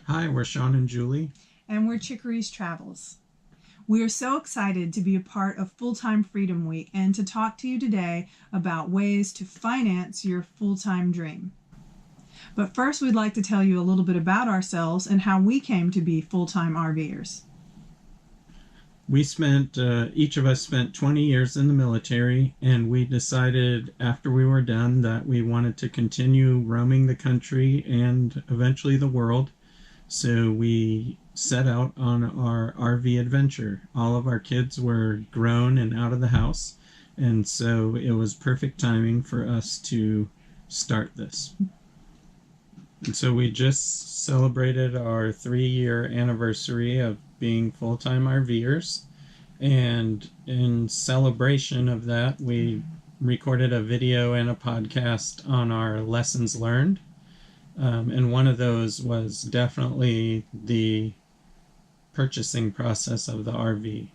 Hi, we're Sean and Julie. And we're Chicory's Travels. We are so excited to be a part of Full-Time Freedom Week and to talk to you today about ways to finance your full-time dream. But first, we'd like to tell you a little bit about ourselves and how we came to be full-time RVers. Each of us spent 20 years in the military, and we decided after we were done that we wanted to continue roaming the country and eventually the world. So we set out on our RV adventure. All of our kids were grown and out of the house, and so it was perfect timing for us to start this. And so we just celebrated our 3-year anniversary of being full-time RVers, and in celebration of that, we recorded a video and a podcast on our lessons learned. And one of those was definitely the purchasing process of the RV.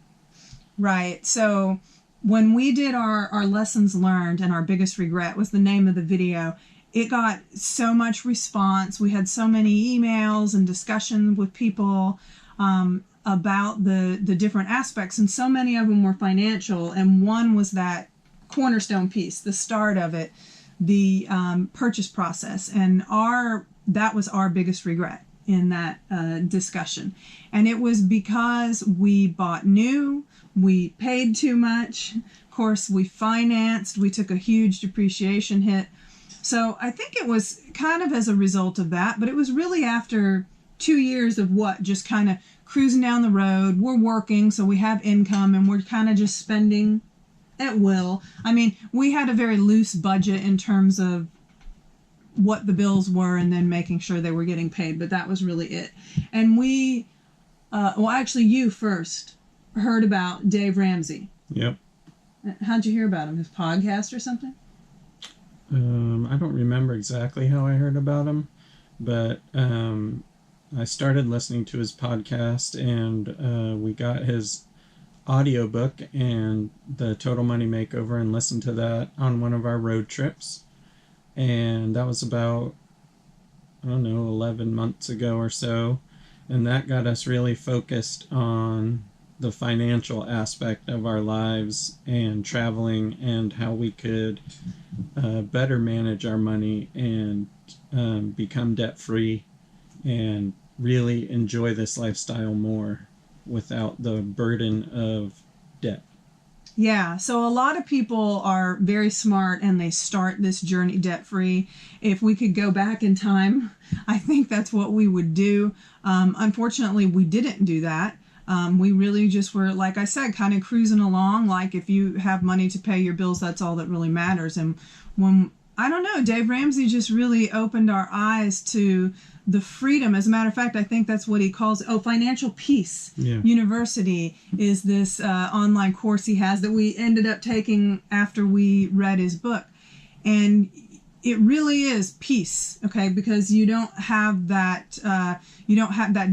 Right. So when we did our lessons learned, and our biggest regret was the name of the video, it got so much response. We had so many emails and discussions with people about the different aspects, and so many of them were financial. And one was that cornerstone piece, the start of it, the purchase process, and that was our biggest regret in that discussion. And it was because we bought new, we paid too much, of course we financed, we took a huge depreciation hit. So I think it was kind of as a result of that, but it was really after 2 years of just kind of cruising down the road. We're working, so we have income, and we're kind of just spending at will. I mean, we had a very loose budget in terms of what the bills were and then making sure they were getting paid, but that was really it. And we, actually you first heard about Dave Ramsey. Yep. How'd you hear about him? His podcast or something? I don't remember exactly how I heard about him, but I started listening to his podcast, and we got his audiobook and the Total Money Makeover and listened to that on one of our road trips. And that was about, 11 months ago or so. And that got us really focused on the financial aspect of our lives and traveling, and how we could better manage our money and become debt-free and really enjoy this lifestyle more without the burden of debt. Yeah, so a lot of people are very smart and they start this journey debt-free. If we could go back in time, I think that's what we would do. Unfortunately, we didn't do that. We really just were, like I said, kind of cruising along. Like, if you have money to pay your bills, that's all that really matters. And Dave Ramsey just really opened our eyes to the freedom. As a matter of fact, I think that's what he calls it. Financial Peace University is this online course he has that we ended up taking after we read his book. And it really is peace, okay? Because you don't have that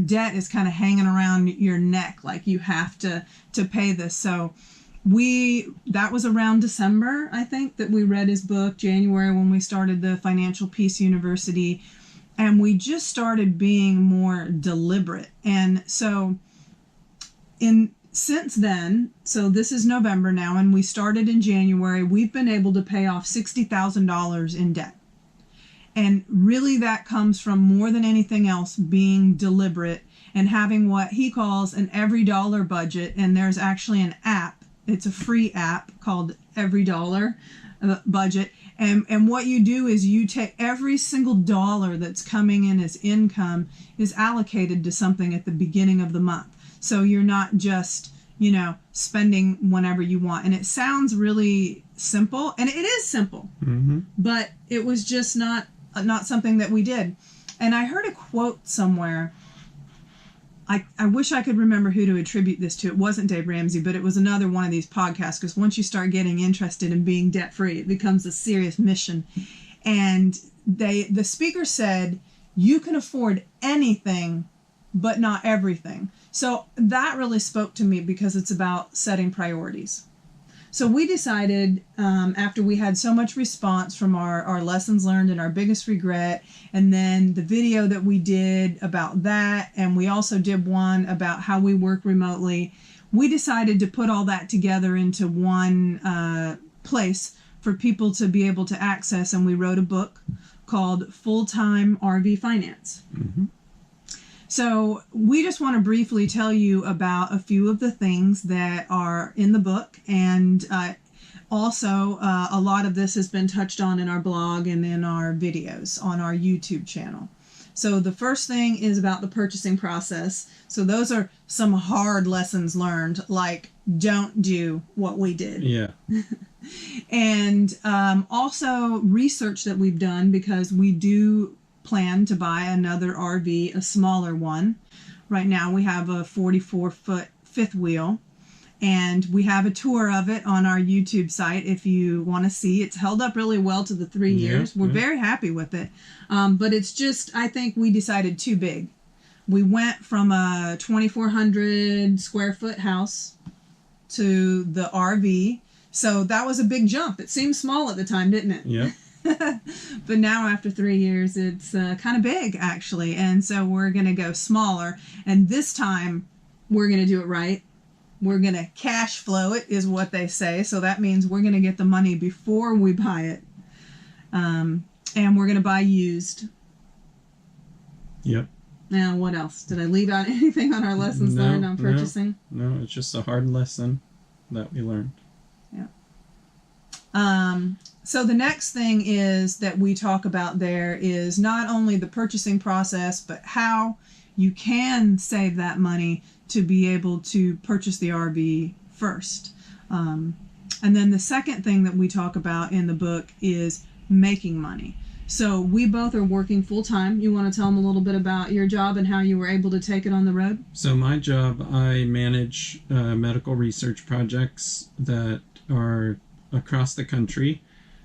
debt is kind of hanging around your neck, like you have to pay this. So that was around December, I think, that we read his book, January, when we started the Financial Peace University. And we just started being more deliberate. And so since then, so this is November now, and we started in January, we've been able to pay off $60,000 in debt. And really that comes from, more than anything else, being deliberate and having what he calls an every dollar budget. And there's actually an app. It's a free app called Every Dollar Budget. And what you do is you take every single dollar that's coming in as income is allocated to something at the beginning of the month. So you're not just, spending whenever you want. And it sounds really simple, and it is simple, but it was just not something that we did. And I heard a quote somewhere. I wish I could remember who to attribute this to. It wasn't Dave Ramsey, but it was another one of these podcasts, because once you start getting interested in being debt-free, it becomes a serious mission. And the speaker said, you can afford anything, but not everything. So that really spoke to me, because it's about setting priorities. So we decided, after we had so much response from our lessons learned and our biggest regret, and then the video that we did about that, and we also did one about how we work remotely, we decided to put all that together into one place for people to be able to access, and we wrote a book called Full-Time RV Finance. Mm-hmm. So we just want to briefly tell you about a few of the things that are in the book, and also a lot of this has been touched on in our blog and in our videos on our YouTube channel. So the first thing is about the purchasing process. So those are some hard lessons learned, like don't do what we did. Yeah. And also research that we've done, because we do plan to buy another RV, a smaller one. Right now we have a 44-foot fifth wheel, and we have a tour of it on our YouTube site if you want to see. It's held up really well to the 3 years. We're very happy with it. But it's just, I think we decided too big. We went from a 2,400 square foot house to the RV. So that was a big jump. It seemed small at the time, didn't it? Yeah. But now after 3 years, it's kind of big, actually. And so we're going to go smaller. And this time, we're going to do it right. We're going to cash flow it, is what they say. So that means we're going to get the money before we buy it. And we're going to buy used. Yep. Now, what else? Did I leave out anything on our lessons learned on purchasing? No, it's just a hard lesson that we learned. So the next thing is that we talk about there is not only the purchasing process, but how you can save that money to be able to purchase the RV first. And then the second thing that we talk about in the book is making money. So we both are working full time. You want to tell them a little bit about your job and how you were able to take it on the road? So my job, I manage medical research projects that are across the country.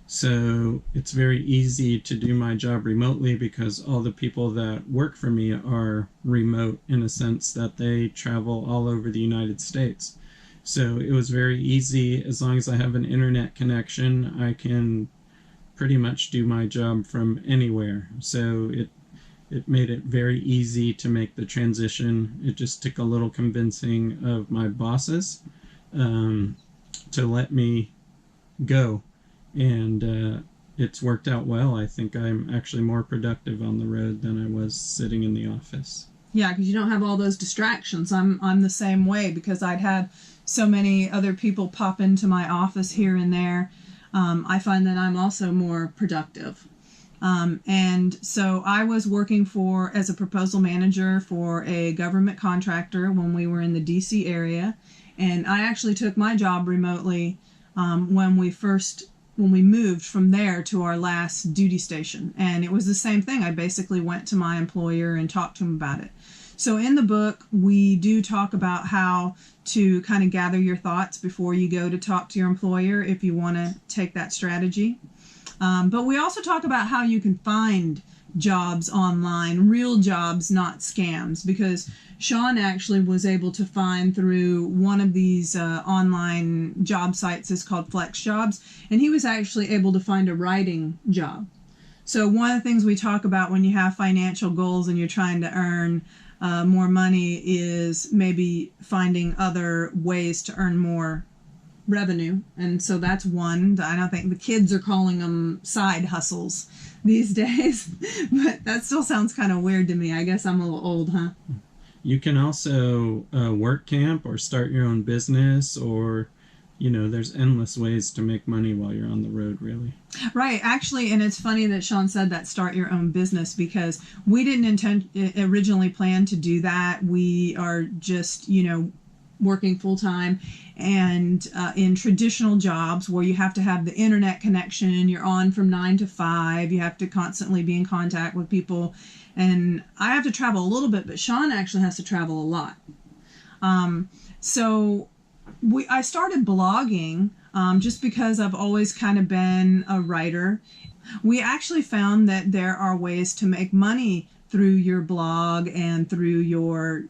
So it's very easy to do my job remotely because all the people that work for me are remote, in a sense that they travel all over the United States. So it was very easy. As long as I have an internet connection, I can pretty much do my job from anywhere. So it made it very easy to make the transition. It just took a little convincing of my bosses to let me go. And it's worked out well. I think I'm actually more productive on the road than I was sitting in the office. Yeah, because you don't have all those distractions. I'm the same way, because I'd had so many other people pop into my office here and there. I find that I'm also more productive. And so I was working as a proposal manager for a government contractor when we were in the DC area. And I actually took my job remotely when we moved from there to our last duty station. And it was the same thing. I basically went to my employer and talked to him about it. So in the book, we do talk about how to kind of gather your thoughts before you go to talk to your employer if you want to take that strategy. But we also talk about how you can find jobs online, real jobs, not scams, because Sean actually was able to find through one of these online job sites is called Flex Jobs, and he was actually able to find a writing job. So one of the things we talk about when you have financial goals and you're trying to earn more money is maybe finding other ways to earn more revenue. And so that's one. I don't think the kids are calling them side hustles these days, but that still sounds kind of weird to me. I guess I'm a little old, huh? You can also work camp or start your own business, or there's endless ways to make money while you're on the road, really. Right, actually, and it's funny that Sean said that, start your own business, because we didn't originally plan to do that. We are just, working full time and in traditional jobs where you have to have the internet connection. You're on from 9 to 5. You have to constantly be in contact with people. And I have to travel a little bit, but Sean actually has to travel a lot. So I started blogging just because I've always kind of been a writer. We actually found that there are ways to make money through your blog and through your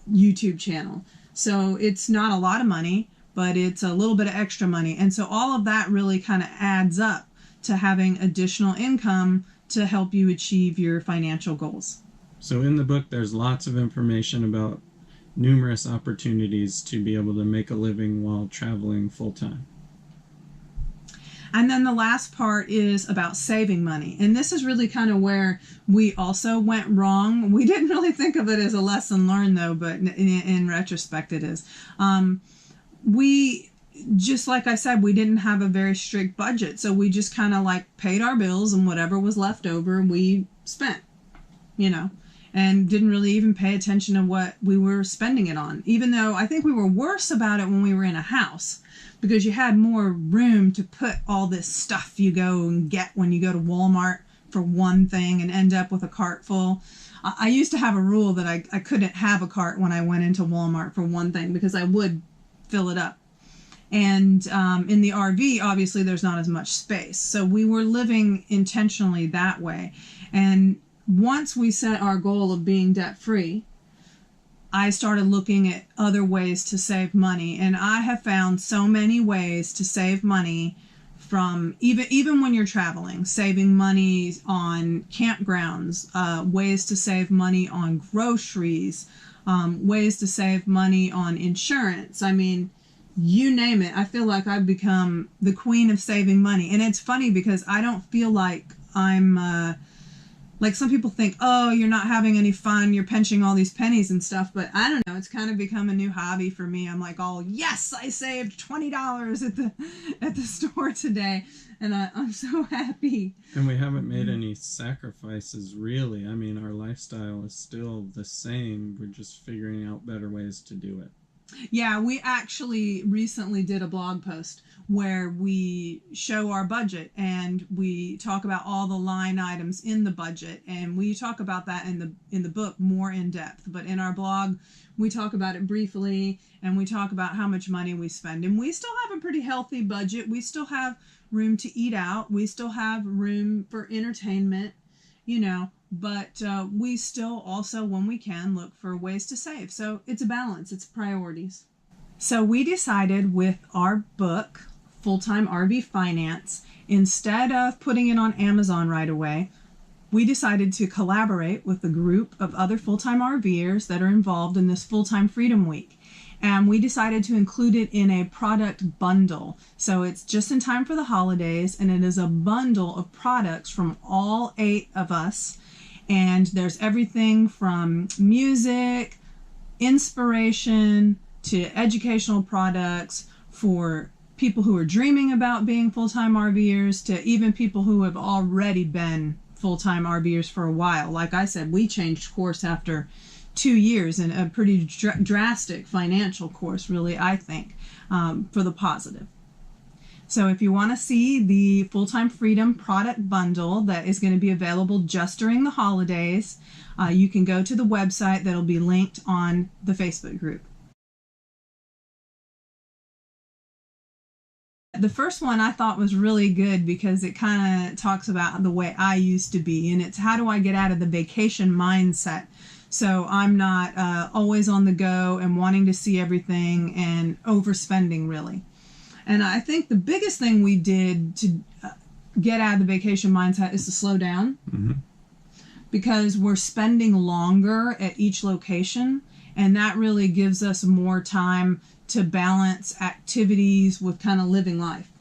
YouTube channel. So it's not a lot of money, but it's a little bit of extra money. And so all of that really kind of adds up to having additional income to help you achieve your financial goals. So in the book, there's lots of information about numerous opportunities to be able to make a living while traveling full-time. And then the last part is about saving money. And this is really kind of where we also went wrong. We didn't really think of it as a lesson learned, though, but in retrospect it is. We, just like I said, we didn't have a very strict budget. So we just kind of like paid our bills, and whatever was left over, we spent, and didn't really even pay attention to what we were spending it on. Even though I think we were worse about it when we were in a house, because you had more room to put all this stuff you go and get when you go to Walmart for one thing and end up with a cart full. I used to have a rule that I couldn't have a cart when I went into Walmart for one thing, because I would fill it up. And in the RV, obviously, there's not as much space. So we were living intentionally that way. And once we set our goal of being debt-free, I started looking at other ways to save money. And I have found so many ways to save money from even when you're traveling, saving money on campgrounds, ways to save money on groceries, ways to save money on insurance. I mean, you name it. I feel like I've become the queen of saving money. And it's funny because I don't feel like I'm... like some people think, oh, you're not having any fun, you're pinching all these pennies and stuff, but I don't know, it's kind of become a new hobby for me. I'm like, oh, yes, I saved $20 at the store today, and I'm so happy. And we haven't made any sacrifices, really. I mean, our lifestyle is still the same. We're just figuring out better ways to do it. Yeah, we actually recently did a blog post where we show our budget and we talk about all the line items in the budget, and we talk about that in the book more in depth. But in our blog, we talk about it briefly, and we talk about how much money we spend. And we still have a pretty healthy budget. We still have room to eat out. We still have room for entertainment, but we still also, when we can, look for ways to save. So it's a balance. It's priorities. So we decided with our book, Full-Time RV Finance, instead of putting it on Amazon right away, we decided to collaborate with a group of other full-time RVers that are involved in this Full-Time Freedom Week. And we decided to include it in a product bundle. So it's just in time for the holidays, and it is a bundle of products from all 8 of us. And there's everything from music, inspiration, to educational products for people who are dreaming about being full-time RVers, to even people who have already been full-time RVers for a while. Like I said, we changed course after 2 years, and a pretty drastic financial course, really, I think, for the positive. So if you want to see the Full-Time Freedom product bundle that is going to be available just during the holidays, you can go to the website that'll be linked on the Facebook group. The first one I thought was really good because it kind of talks about the way I used to be, and it's how do I get out of the vacation mindset. So I'm not always on the go and wanting to see everything and overspending, really. And I think the biggest thing we did to get out of the vacation mindset is to slow down. Mm-hmm. Because we're spending longer at each location, and that really gives us more time to balance activities with kind of living life,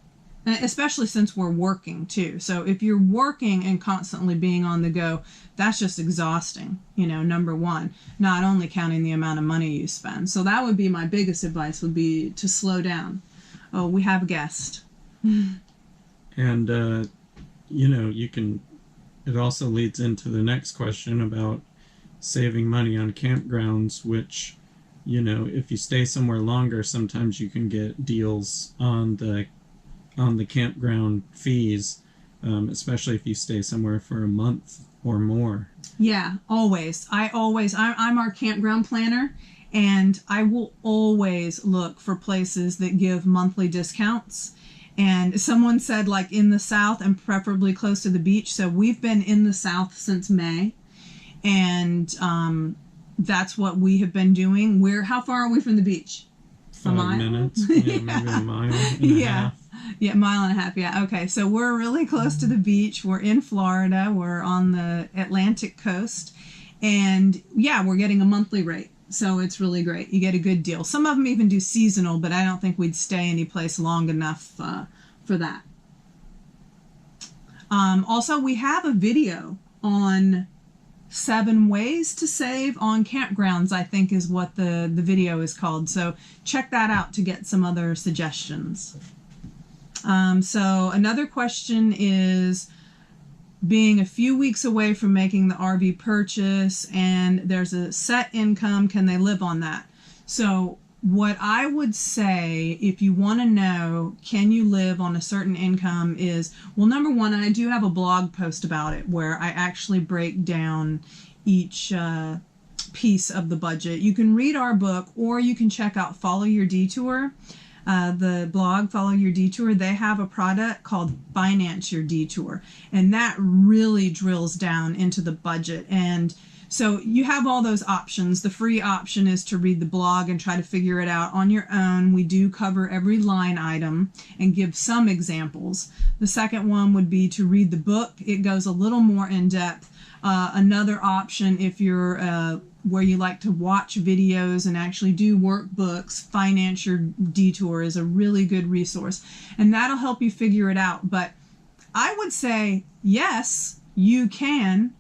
and especially since we're working too. So if you're working and constantly being on the go, that's just exhausting, number one, not only counting the amount of money you spend. So that would be my biggest advice, would be to slow down. Oh, we have a guest. And, it also leads into the next question about saving money on campgrounds, which, if you stay somewhere longer, sometimes you can get deals on the campground fees, especially if you stay somewhere for a month or more. Yeah, always. I'm our campground planner, and I will always look for places that give monthly discounts. And someone said, like, in the South and preferably close to the beach. So we've been in the South since May, and that's what we have been doing. How far are we from the beach? 5 mile? minutes. Yeah, maybe a mile and a Yeah. half. Yeah, mile and a half. Yeah. Okay. So we're really close to the beach. We're in Florida. We're on the Atlantic coast. And yeah, we're getting a monthly rate. So it's really great. You get a good deal. Some of them even do seasonal, but I don't think we'd stay any place long enough for that. Also, we have a video on 7 ways to save on campgrounds, I think is what the video is called. So check that out to get some other suggestions. So another question is, being a few weeks away from making the RV purchase and there's a set income, can they live on that? So what I would say, if you want to know, can you live on a certain income, is, well, number one, I do have a blog post about it where I actually break down each piece of the budget. You can read our book, or you can check out Follow Your Detour. The blog Follow Your Detour, they have a product called Finance Your Detour, and that really drills down into the budget. And so you have all those options. The free option is to read the blog and try to figure it out on your own. We do cover every line item and give some examples. The second one would be to read the book. It goes a little more in depth. Another option, if you're where you like to watch videos and actually do workbooks, Finance Your Detour is a really good resource, and that'll help you figure it out. But I would say, yes, you can,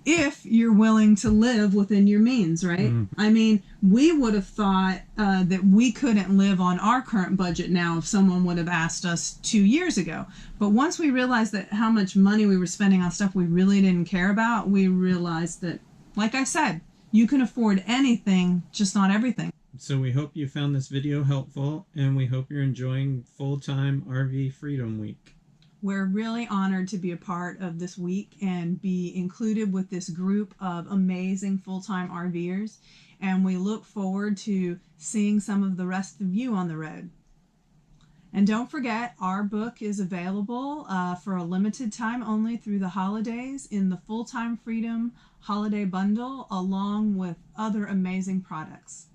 if you're willing to live within your means, right? I mean, we would have thought that we couldn't live on our current budget now if someone would have asked us 2 years ago. But once we realized that how much money we were spending on stuff we really didn't care about, we realized that, like I said, you can afford anything, just not everything. So we hope you found this video helpful, and we hope you're enjoying Full-Time RV Freedom Week. We're really honored to be a part of this week and be included with this group of amazing full-time RVers, and we look forward to seeing some of the rest of you on the road. And don't forget, our book is available for a limited time only through the holidays in the Full-Time Freedom Holiday Bundle, along with other amazing products.